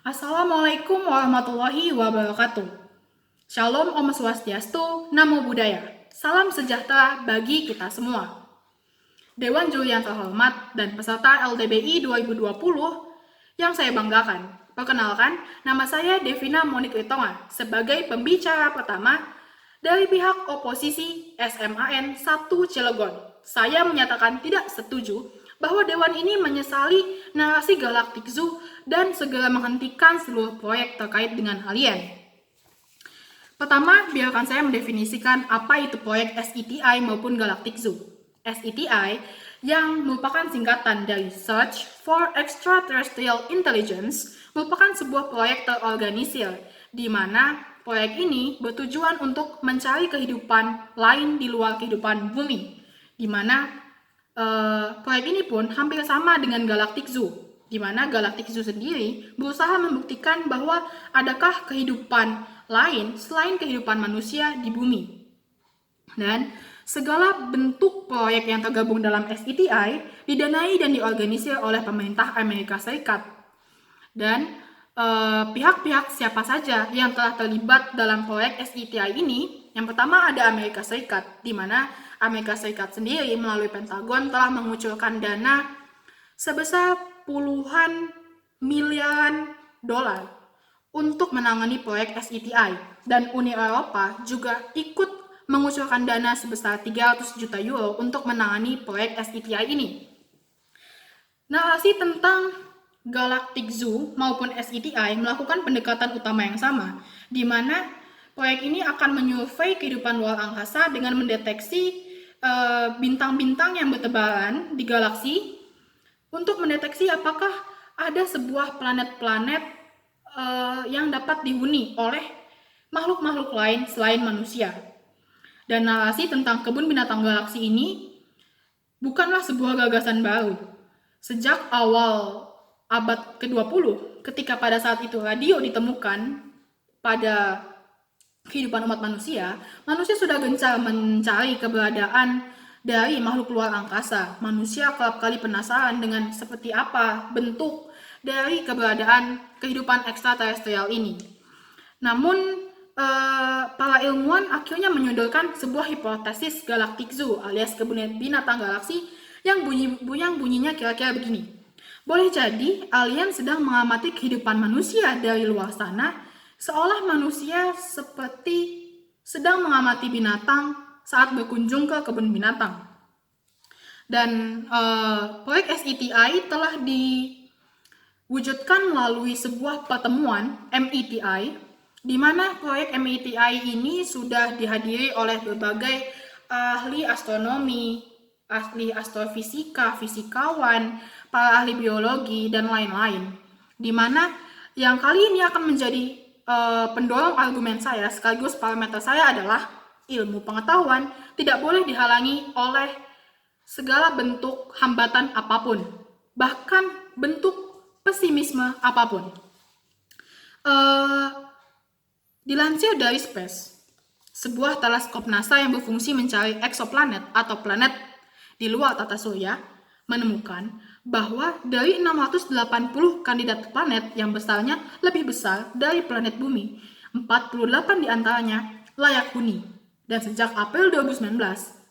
Assalamualaikum warahmatullahi wabarakatuh. Shalom Om Swastiastu, Namo Buddhaya. Salam sejahtera bagi kita semua. Dewan Juri yang terhormat dan peserta LDBI 2020 yang saya banggakan. Perkenalkan, nama saya Devina Monik Ritonga sebagai pembicara pertama dari pihak oposisi SMAN 1 Cilegon. Saya menyatakan tidak setuju bahwa Dewan ini menyesali narasi Galactic Zoo dan segera menghentikan seluruh proyek terkait dengan alien. Pertama, biarkan saya mendefinisikan apa itu proyek SETI maupun Galactic Zoo. SETI yang merupakan singkatan dari Search for Extraterrestrial Intelligence merupakan sebuah proyek terorganisir di mana proyek ini bertujuan untuk mencari kehidupan lain di luar kehidupan bumi, di mana proyek ini pun hampir sama dengan Galactic Zoo, di mana Galactic Zoo sendiri berusaha membuktikan bahwa adakah kehidupan lain selain kehidupan manusia di bumi. Dan segala bentuk proyek yang tergabung dalam SETI didanai dan diorganisir oleh pemerintah Amerika Serikat. Dan pihak-pihak siapa saja yang telah terlibat dalam proyek SETI ini, yang pertama ada Amerika Serikat, di mana Amerika Serikat sendiri melalui Pentagon telah mengucurkan dana sebesar puluhan miliaran dolar untuk menangani proyek SETI, dan Uni Eropa juga ikut mengucurkan dana sebesar 300 juta euro untuk menangani proyek SETI ini. Narasi tentang Galactic Zoo maupun SETI melakukan pendekatan utama yang sama, di mana proyek ini akan menyurvei kehidupan luar angkasa dengan mendeteksi bintang-bintang yang bertebaran di galaksi untuk mendeteksi apakah ada sebuah planet-planet yang dapat dihuni oleh makhluk-makhluk lain selain manusia. Dan narasi tentang kebun binatang galaksi ini bukanlah sebuah gagasan baru. Sejak awal abad ke-20, ketika pada saat itu radio ditemukan pada kehidupan umat manusia, manusia sudah gencar mencari keberadaan dari makhluk luar angkasa. Manusia kerap kali penasaran dengan seperti apa bentuk dari keberadaan kehidupan ekstraterestrial ini. Namun, para ilmuwan akhirnya menyodorkan sebuah hipotesis Galactic Zoo alias kebun binatang galaksi yang bunyinya kira-kira begini. Boleh jadi alien sedang mengamati kehidupan manusia dari luar sana, seolah manusia seperti sedang mengamati binatang saat berkunjung ke kebun binatang. Dan proyek SETI telah diwujudkan melalui sebuah pertemuan METI, di mana proyek METI ini sudah dihadiri oleh berbagai ahli astronomi, ahli astrofisika, fisikawan, para ahli biologi, dan lain-lain. Di mana yang kali ini akan menjadi pendorong argumen saya sekaligus parameter saya adalah ilmu pengetahuan tidak boleh dihalangi oleh segala bentuk hambatan apapun, bahkan bentuk pesimisme apapun. Dilansir dari Space, sebuah teleskop NASA yang berfungsi mencari eksoplanet atau planet di luar tata surya, menemukan bahwa dari 680 kandidat planet yang besarnya lebih besar dari planet bumi, 48 diantaranya layak huni. Dan sejak April 2019,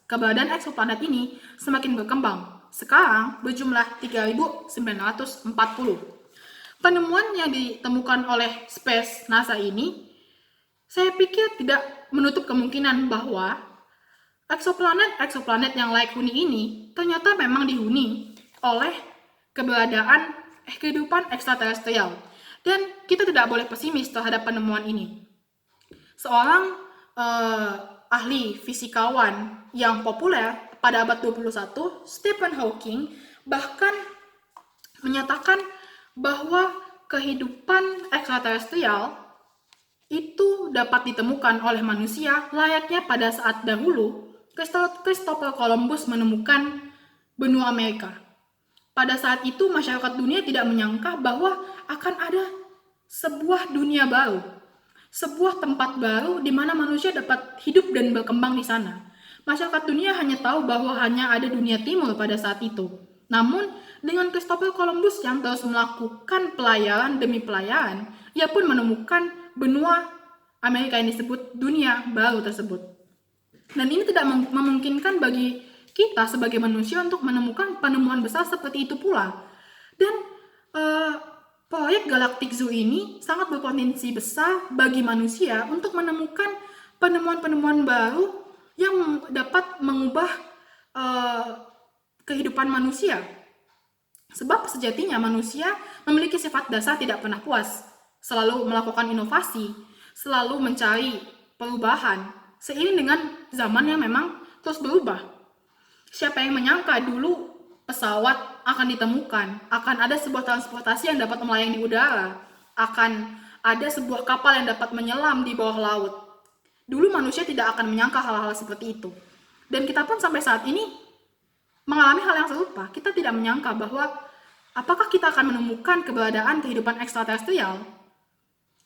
keberadaan eksoplanet ini semakin berkembang. Sekarang berjumlah 3.940. Penemuan yang ditemukan oleh Space NASA ini, saya pikir tidak menutup kemungkinan bahwa eksoplanet yang layak huni ini ternyata memang dihuni oleh keberadaan kehidupan ekstraterestrial. Dan kita tidak boleh pesimis terhadap penemuan ini. Seorang ahli fisikawan yang populer pada abad 21, Stephen Hawking, bahkan menyatakan bahwa kehidupan ekstraterestrial itu dapat ditemukan oleh manusia layaknya pada saat dahulu Christopher Columbus menemukan benua Amerika. Pada saat itu masyarakat dunia tidak menyangka bahwa akan ada sebuah dunia baru, sebuah tempat baru di mana manusia dapat hidup dan berkembang di sana. Masyarakat dunia hanya tahu bahwa hanya ada dunia timur pada saat itu. Namun, dengan Christopher Columbus yang terus melakukan pelayaran demi pelayaran, ia pun menemukan benua Amerika yang disebut dunia baru tersebut. Dan ini tidak memungkinkan bagi kita sebagai manusia untuk menemukan penemuan besar seperti itu pula. Dan proyek Galactic Zoo ini sangat berpotensi besar bagi manusia untuk menemukan penemuan-penemuan baru yang dapat mengubah kehidupan manusia. Sebab sejatinya manusia memiliki sifat dasar tidak pernah puas, selalu melakukan inovasi, selalu mencari perubahan, seiring dengan zaman yang memang terus berubah. Siapa yang menyangka dulu pesawat akan ditemukan, akan ada sebuah transportasi yang dapat melayang di udara, akan ada sebuah kapal yang dapat menyelam di bawah laut. Dulu manusia tidak akan menyangka hal-hal seperti itu. Dan kita pun sampai saat ini mengalami hal yang serupa. Kita tidak menyangka bahwa apakah kita akan menemukan keberadaan kehidupan ekstraterestrial.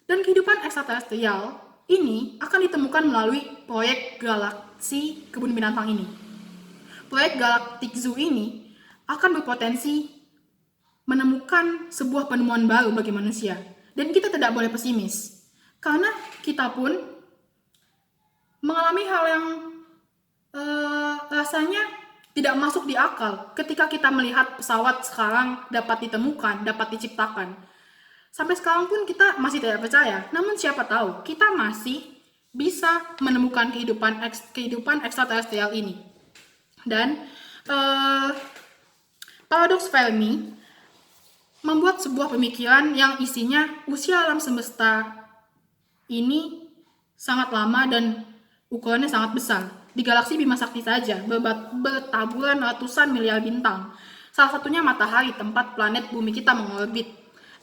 Dan kehidupan ekstraterestrial ini akan ditemukan melalui proyek galaksi kebun binatang ini. Proyek Galactic Zoo ini akan berpotensi menemukan sebuah penemuan baru bagi manusia. Dan kita tidak boleh pesimis. Karena kita pun mengalami hal yang rasanya tidak masuk di akal ketika kita melihat pesawat sekarang dapat ditemukan, dapat diciptakan. Sampai sekarang pun kita masih tidak percaya. Namun siapa tahu kita masih bisa menemukan kehidupan ekstraterestrial ini. Dan paradoks Fermi membuat sebuah pemikiran yang isinya usia alam semesta ini sangat lama dan ukurannya sangat besar. Di galaksi Bima Sakti saja bertaburan ratusan miliar bintang. Salah satunya matahari, tempat planet bumi kita mengorbit.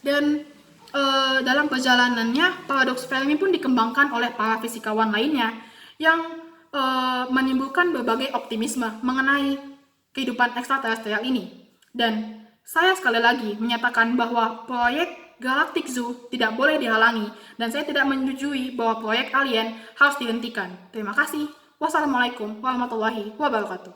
Dan dalam perjalanannya, paradoks Fermi pun dikembangkan oleh para fisikawan lainnya yang menimbulkan berbagai optimisme mengenai kehidupan ekstraterestrial ini. Dan saya sekali lagi menyatakan bahwa proyek Galactic Zoo tidak boleh dihalangi dan saya tidak menyetujui bahwa proyek alien harus dihentikan. Terima kasih. Wassalamualaikum warahmatullahi wabarakatuh.